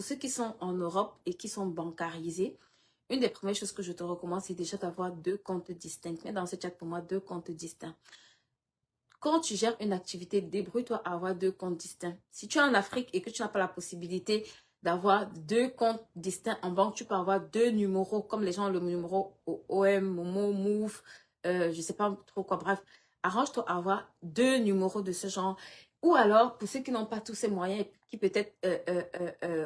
pour ceux qui sont en Europe et qui sont bancarisés, une des premières choses que je te recommande, c'est déjà d'avoir deux comptes distincts. Mets dans ce chat pour moi deux comptes distincts. Quand tu gères une activité, débrouille-toi à avoir deux comptes distincts. Si tu es en Afrique et que tu n'as pas la possibilité d'avoir deux comptes distincts en banque, tu peux avoir deux numéros, comme les gens ont le numéro OM, Momo, Move, je ne sais pas trop quoi, bref. Arrange-toi à avoir deux numéros de ce genre. Ou alors, pour ceux qui n'ont pas tous ces moyens et qui peut-être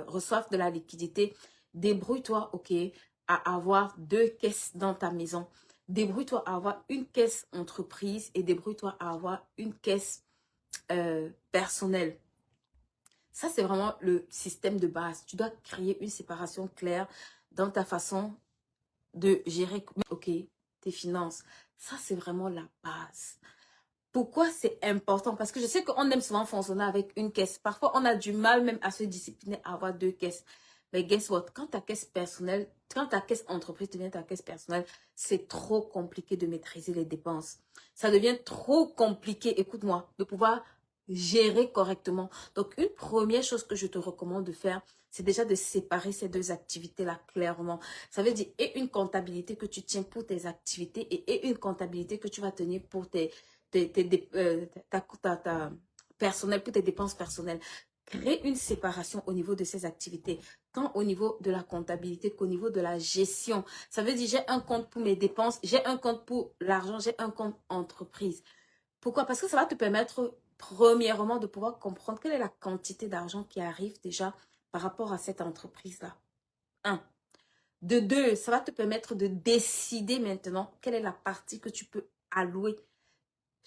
reçoivent de la liquidité, débrouille-toi, ok, à avoir deux caisses dans ta maison. Débrouille-toi à avoir une caisse entreprise et débrouille-toi à avoir une caisse personnelle. Ça, c'est vraiment le système de base. Tu dois créer une séparation claire dans ta façon de gérer tes finances. Ça, c'est vraiment la base. Pourquoi c'est important? Parce que je sais qu'on aime souvent fonctionner avec une caisse. Parfois, on a du mal même à se discipliner à avoir deux caisses. Mais guess what? Quand ta caisse personnelle, quand ta caisse entreprise devient ta caisse personnelle, c'est trop compliqué de maîtriser les dépenses. Ça devient trop compliqué, écoute-moi, de pouvoir gérer correctement. Donc, une première chose que je te recommande de faire, c'est déjà de séparer ces deux activités-là clairement. Ça veut dire et une comptabilité que tu tiens pour tes activités et une comptabilité que tu vas tenir pour ta personnelle, pour tes dépenses personnelles. Crée une séparation au niveau de ces activités, tant au niveau de la comptabilité qu'au niveau de la gestion. Ça veut dire j'ai un compte pour mes dépenses, j'ai un compte pour l'argent, j'ai un compte entreprise. Pourquoi? Parce que ça va te permettre, premièrement, de pouvoir comprendre quelle est la quantité d'argent qui arrive déjà par rapport à cette entreprise-là. Un. De deux, ça va te permettre de décider maintenant quelle est la partie que tu peux allouer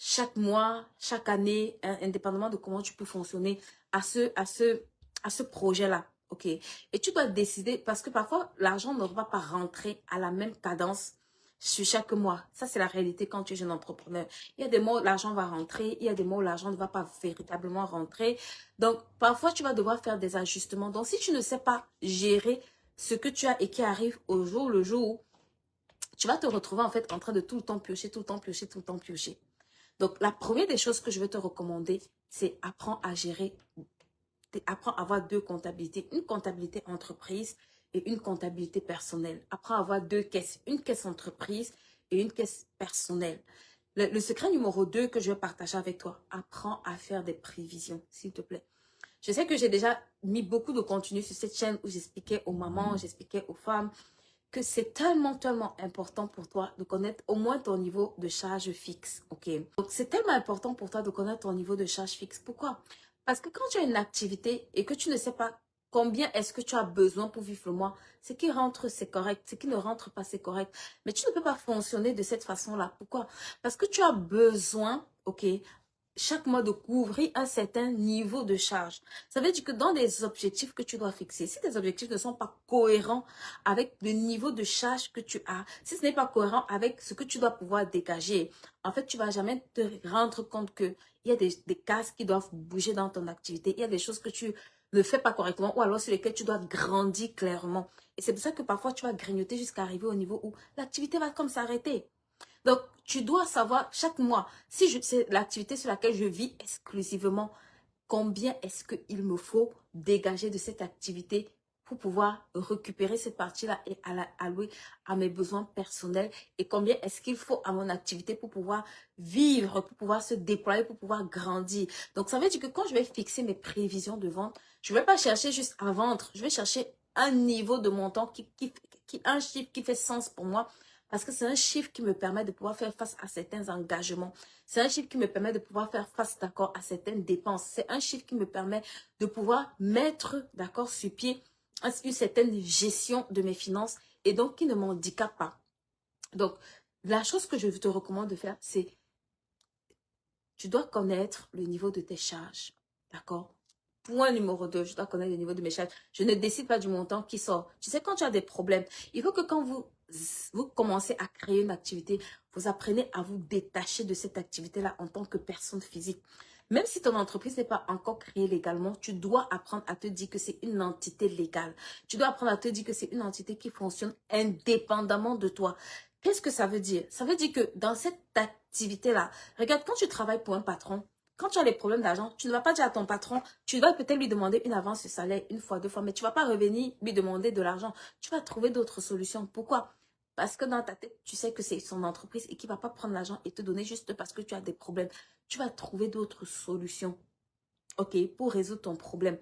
chaque mois, chaque année, indépendamment de comment tu peux fonctionner à ce projet-là. Ok. Et tu dois décider, parce que parfois, l'argent ne va pas rentrer à la même cadence sur chaque mois. Ça, c'est la réalité quand tu es jeune entrepreneur. Il y a des mois où l'argent va rentrer, il y a des mois où l'argent ne va pas véritablement rentrer. Donc, parfois, tu vas devoir faire des ajustements. Donc, si tu ne sais pas gérer ce que tu as et qui arrive au jour le jour où tu vas te retrouver en fait en train de tout le temps piocher, tout le temps piocher, tout le temps piocher. Donc, la première des choses que je vais te recommander, c'est apprends à gérer, apprends à avoir deux comptabilités. Une comptabilité entreprise et une comptabilité personnelle. Apprends à avoir deux caisses. Une caisse entreprise et une caisse personnelle. Le secret numéro 2 que je vais partager avec toi, apprends à faire des prévisions, s'il te plaît. Je sais que j'ai déjà mis beaucoup de contenu sur cette chaîne où j'expliquais aux mamans, j'expliquais aux femmes, que c'est tellement important pour toi de connaître au moins ton niveau de charge fixe, ok? Donc, c'est tellement important pour toi de connaître ton niveau de charge fixe. Pourquoi? Parce que quand tu as une activité et que tu ne sais pas combien est-ce que tu as besoin pour vivre le mois, ce qui rentre, c'est correct. Ce qui ne rentre pas, c'est correct. Mais tu ne peux pas fonctionner de cette façon-là. Pourquoi? Parce que tu as besoin, ok, chaque mois de couvrir un certain niveau de charge. Ça veut dire que dans des objectifs que tu dois fixer, si tes objectifs ne sont pas cohérents avec le niveau de charge que tu as, si ce n'est pas cohérent avec ce que tu dois pouvoir dégager, en fait, tu ne vas jamais te rendre compte qu'il y a des cases qui doivent bouger dans ton activité. Il y a des choses que tu ne fais pas correctement ou alors sur lesquelles tu dois grandir clairement. Et c'est pour ça que parfois, tu vas grignoter jusqu'à arriver au niveau où l'activité va comme s'arrêter. Donc, tu dois savoir chaque mois, si c'est l'activité sur laquelle je vis exclusivement, combien est-ce qu'il me faut dégager de cette activité pour pouvoir récupérer cette partie-là et allouer à mes besoins personnels et combien est-ce qu'il faut à mon activité pour pouvoir vivre, pour pouvoir se déployer, pour pouvoir grandir. Donc, ça veut dire que quand je vais fixer mes prévisions de vente, je ne vais pas chercher juste à vendre, je vais chercher un niveau de montant un chiffre qui fait sens pour moi. Parce que c'est un chiffre qui me permet de pouvoir faire face à certains engagements. C'est un chiffre qui me permet de pouvoir faire face, d'accord, à certaines dépenses. C'est un chiffre qui me permet de pouvoir mettre, d'accord, sur pied une certaine gestion de mes finances et donc qui ne m'handicape pas. Donc, la chose que je te recommande de faire, c'est tu dois connaître le niveau de tes charges, d'accord? Point numéro 2, je dois connaître le niveau de mes charges. Je ne décide pas du montant qui sort. Tu sais, quand tu as des problèmes, il faut que quand vous commencez à créer une activité, vous apprenez à vous détacher de cette activité-là en tant que personne physique. Même si ton entreprise n'est pas encore créée légalement, tu dois apprendre à te dire que c'est une entité légale. Tu dois apprendre à te dire que c'est une entité qui fonctionne indépendamment de toi. Qu'est-ce que ça veut dire? Ça veut dire que dans cette activité-là, regarde, quand tu travailles pour un patron, Quand tu as les problèmes d'argent, tu ne vas pas dire à ton patron, tu vas peut-être lui demander une avance de salaire une fois, deux fois, mais tu ne vas pas revenir lui demander de l'argent. Tu vas trouver d'autres solutions. Pourquoi? Parce que dans ta tête, tu sais que c'est son entreprise et qu'il ne va pas prendre l'argent et te donner juste parce que tu as des problèmes. Tu vas trouver d'autres solutions. OK, pour résoudre ton problème.